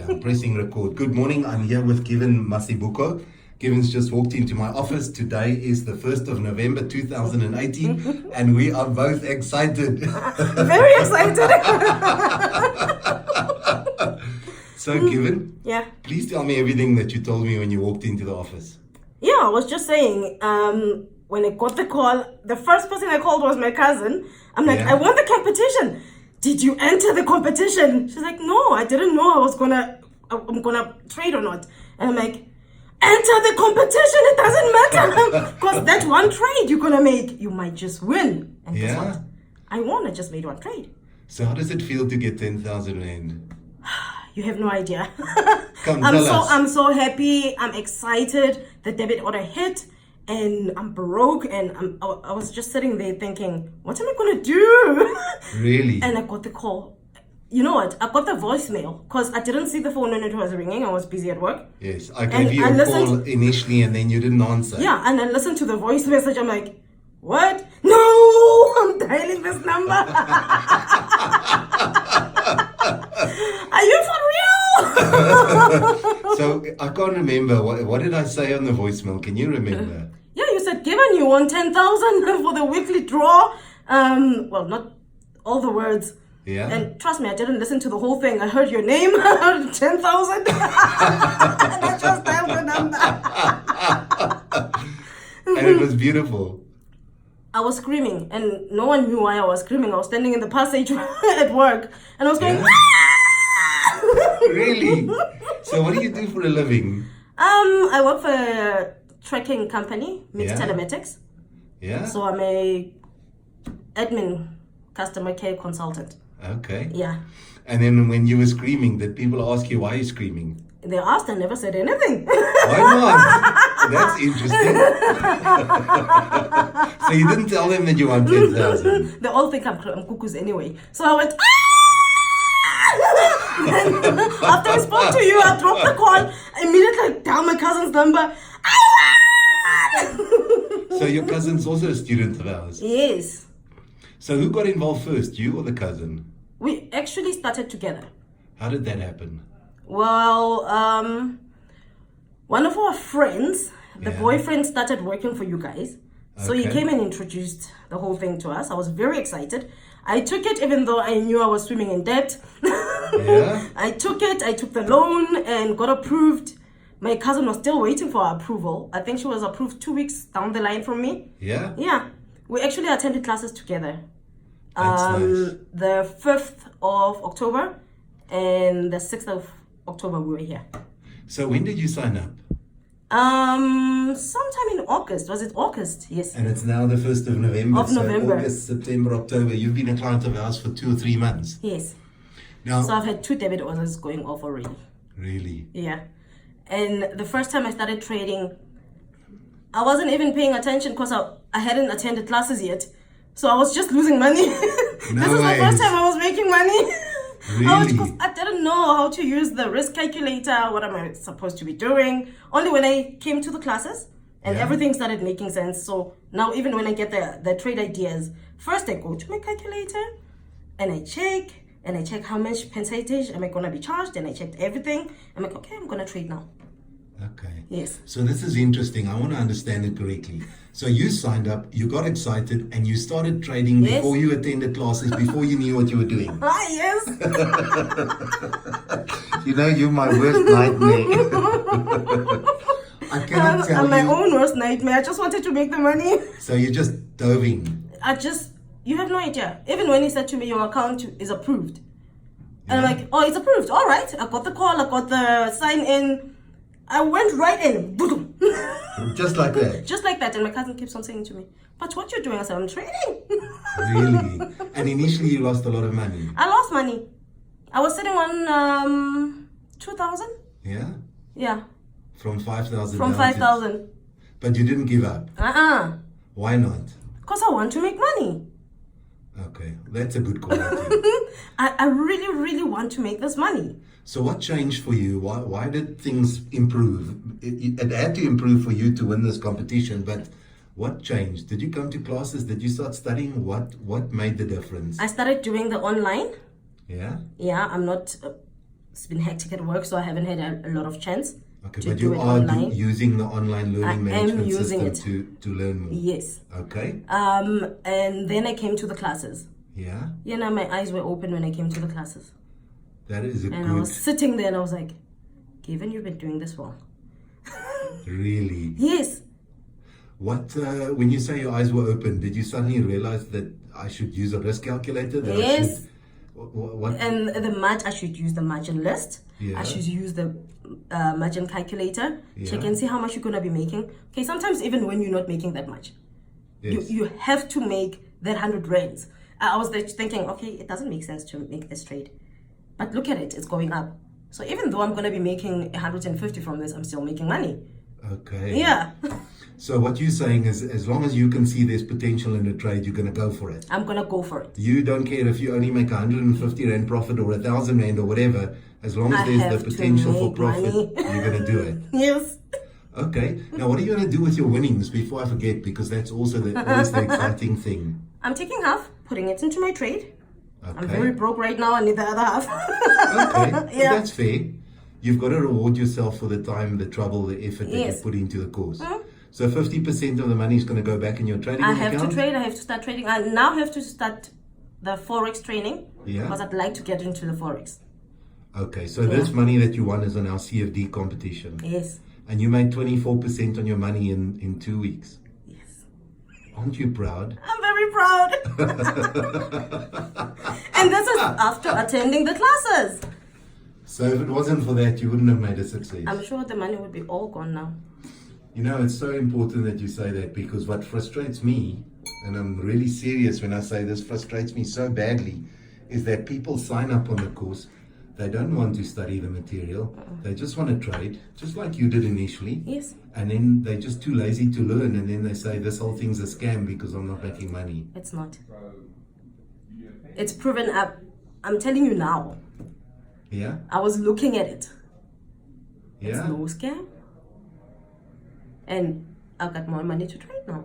I'm pressing record. Good morning. I'm here with Kevin Mazibuko. Kevin's just walked into my office. Today is the 1st of November 2018 and we are both excited. Very excited. So Kevin, Yeah. please tell me everything that you told me when you walked into the office. Yeah, I was just saying, when I got the call, the first person I called was my cousin. I'm like, Yeah. I won the competition. Did you enter the competition? She's like, no, I didn't know I'm gonna trade or not. And I'm like, enter the competition, it doesn't matter. Because that one trade you're gonna make, you might just win. And guess Yeah. what? I won, I just made one trade. So how does it feel to get 10,000 Rand? You have no idea. Come tell us. I'm so happy. I'm excited. The debit order hit, and I'm broke. And I was just sitting there thinking, what am I gonna do? Really? And I got the call. You know what? I got the voicemail because I didn't see the phone when it was ringing. I was busy at work. Yes, I gave you I a listened- call initially and then you didn't answer. Yeah, and I listened to the voice message. I'm like, what? No, I'm dialing this number. Are you for real? So I can't remember. What did I say on the voicemail? Can you remember? Yeah, you said, given you won 10,000 for the weekly draw. Well, not all the words. Yeah. And trust me, I didn't listen to the whole thing. I heard your name, I heard 10,000. And I just dialed the number. And it was beautiful. I was screaming, and no one knew why I was screaming. I was standing in the passage at work, and I was going, Yeah. "Ah!" Really? So what do you do for a living? I work for a tracking company, Mix Yeah. Telematics. Yeah? So I'm a admin customer care consultant. Okay. Yeah. And then when you were screaming, did people ask you why you're screaming? They asked, I never said anything. Why not? That's interesting. So you didn't tell them that you won 10,000? They all think I'm cuckoos anyway. So I went, ah! And after I spoke to you, I dropped the call, immediately dialed my cousin's number. So your cousin's also a student of ours. Yes. So who got involved first, you or the cousin? We actually started together. How did that happen? Well, one of our friends, the Yeah. boyfriend started working for you guys. So he Okay. came and introduced the whole thing to us. I was very excited. I took it even though I knew I was swimming in debt. Yeah? I took the loan and got approved. My cousin was still waiting for her approval. I think she was approved 2 weeks down the line from me. Yeah? Yeah. We actually attended classes together. That's nice. The 5th of October and the 6th of October we were here. So when did you sign up? Sometime in August. Was it August? Yes. And it's now the 1st of November. Of November. So August, September, October. You've been a client of ours for 2 or 3 months. Yes. Now, So I've had 2 debit orders going off already. really? Yeah. And the first time I started trading, I wasn't even paying attention because I hadn't attended classes yet. So I was just losing money. This is the first Nice. time I was making money. Really? Because I didn't know how to use the risk calculator. What am I supposed to be doing? Only when I came to the classes and Yeah. everything started making sense. So now even when I get the trade ideas, first I go to my calculator and I check how much percentage am I going to be charged, and I checked everything. I'm like, okay, I'm going to trade now. Okay. Yes. So this is interesting. I want to understand it correctly. So you signed up, you got excited, and you started trading Yes. before you attended classes, before you knew what you were doing. Ah, yes. You know, you're my worst nightmare. I cannot tell I'm my you. own worst nightmare. I just wanted to make the money. So you just dove in. You have no idea. Even when he said to me, your account is approved. And I'm like, oh, it's approved. All right. I got the call. I got the sign in. I went right in. Boom. Just like that. Just like that. And my cousin keeps on saying to me, but what you're doing? I said, I'm trading. Really? And initially you lost a lot of money. I lost money. I was sitting on 2,000. Yeah? Yeah. From 5,000 From down to- 5,000. But you didn't give up. Why not? Because I want to make money. Okay, that's a good quality. I really, really want to make this money. So what changed for you? Why did things improve? It had to improve for you to win this competition, but what changed? Did you come to classes? Did you start studying? What made the difference? I started doing the online. Yeah? Yeah, I'm not it's been hectic at work, so I haven't had a lot of chance Okay, to but do you it are online. using the online I learning am management using system to learn more. Yes. Okay. And then I came to the classes. Yeah. You know, my eyes were open when I came to the classes. That is a And I good. was sitting there and I was like, Given, you've been doing this for. Really. Yes. What when you say your eyes were open, did you suddenly realize that I should use a risk calculator? That I Yes. should, what? And I should use the margin list. Yeah. I should use the margin calculator. Check Yeah. and see how much you're going to be making. Okay, sometimes even when you're not making that much, Yes. you have to make that 100 rands. I was there thinking, okay, it doesn't make sense to make this trade. But look at it, it's going up. So even though I'm going to be making 150 from this, I'm still making money. Okay. Yeah. So what you're saying is, as long as you can see there's potential in a trade, you're going to go for it. I'm going to go for it. You don't care if you only make 150 rand profit or 1,000 rand or whatever. As long as I there's have the to potential for make profit, money. you're going to do it. Yes. Okay. Now, what are you going to do with your winnings before I forget? Because that's also always the exciting thing. I'm taking half, putting it into my trade. Okay. I'm very broke right now. I need the other half. Okay. Yeah. That's fair. You've got to reward yourself for the time, the trouble, the effort that Yes. you put into the course. So 50% of the money is going to go back in your trading I account? have to trade. I have to start trading. I now have to start the Forex training. Yeah. Because I'd like to get into the Forex. Okay, so this money that you won is on our CFD competition. Yes. And you made 24% on your money in 2 weeks. Yes. Aren't you proud? I'm very proud. And this is after attending the classes. So if it wasn't for that, you wouldn't have made a success. I'm sure the money would be all gone now. You know, it's so important that you say that, because what frustrates me, and I'm really serious when I say this frustrates me so badly, is that people sign up on the course. They don't want to study the material. They just want to trade, just like you did initially. Yes. And then they're just too lazy to learn, and then they say this whole thing's a scam because I'm not making money. It's not. It's proven up. I'm telling you now. Yeah? I was looking at it. It's Yeah? no scam. And I've got more money to trade now.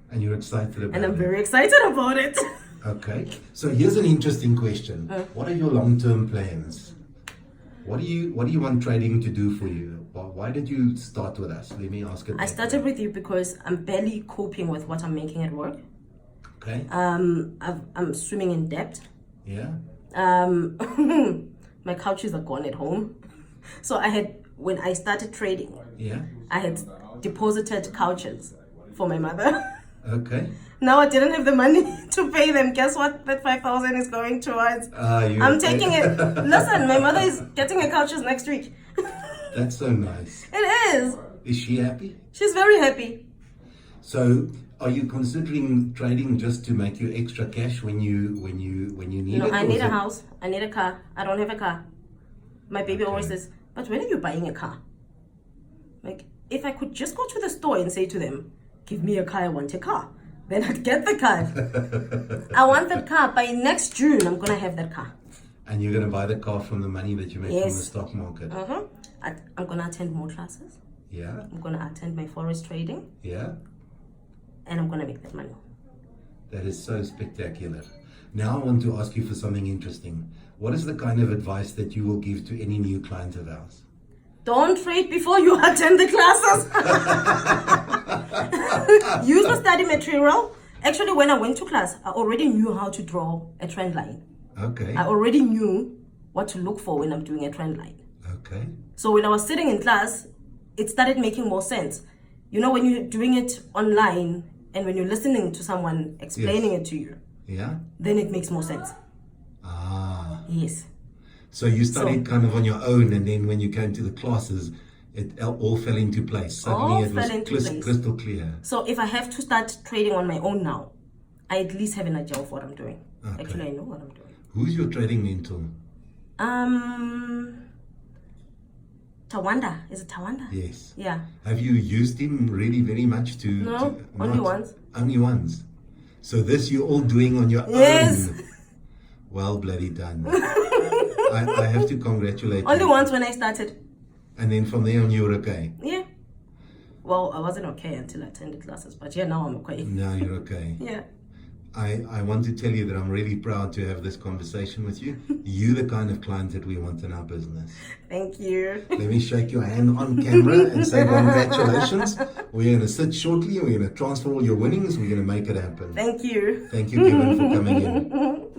And you're excited about And I'm it. very excited about it. Okay. So here's an interesting question. What are your long-term plans? What do you want trading to do for you? Why did you start with us? Let me ask it. I started with you because I'm barely coping with what I'm making at work. Okay. I'm swimming in debt. Yeah. My couches are gone at home. So when I started trading, Yeah. I had deposited couches for my mother. Okay. Now I didn't have the money to pay them. Guess what? That 5,000 is going towards. I'm taking it. Listen, my mother is getting her couches next week. That's so nice. It is. Is she happy? She's very happy. So, are you considering trading just to make you extra cash when you need No, it? I or need is a it- house. I need a car. I don't have a car. My baby Okay. always says, but when are you buying a car? Like, if I could just go to the store and say to them, give me a car, I want a car. Then I'd get the car. I want that car. By next June, I'm going to have that car. And you're going to buy the car from the money that you make from the Yes. stock market? I'm going to attend more classes. Yeah? I'm going to attend my Forex trading. Yeah? And I'm going to make that money. That is so spectacular. Now I want to ask you for something interesting. What is the kind of advice that you will give to any new client of ours? Don't trade before you attend the classes. Use the study material. Actually, when I went to class, I already knew how to draw a trend line. Okay. I already knew what to look for when I'm doing a trend line. Okay. So when I was sitting in class, it started making more sense. You know, when you're doing it online and when you're listening to someone explaining it to you, Yeah? then it makes more sense. Ah. Yes. So you studied kind of on your own, and then when you came to the classes, it all fell into place. Suddenly All it was fell into place. crystal clear. So if I have to start trading on my own now, I at least have an idea of what I'm doing. Okay. Actually, I know what I'm doing. Who's your trading mentor? Tawanda. Is it Tawanda? Yes. Yeah. Have you used him really very much to... No, only not? once. Only once. So this you're all doing on your Yes. own. Well bloody done. I have to congratulate Only you. once when I started. And then from there on you were okay. Yeah. Well, I wasn't okay until I attended classes, but yeah, now I'm okay. Now you're okay. Yeah. I want to tell you that I'm really proud to have this conversation with you. You're the kind of client that we want in our business. Thank you. Let me shake your hand on camera and say congratulations. We're going to sit shortly and we're going to transfer all your winnings. We're going to make it happen. Thank you. Thank you, Kevin, for coming in.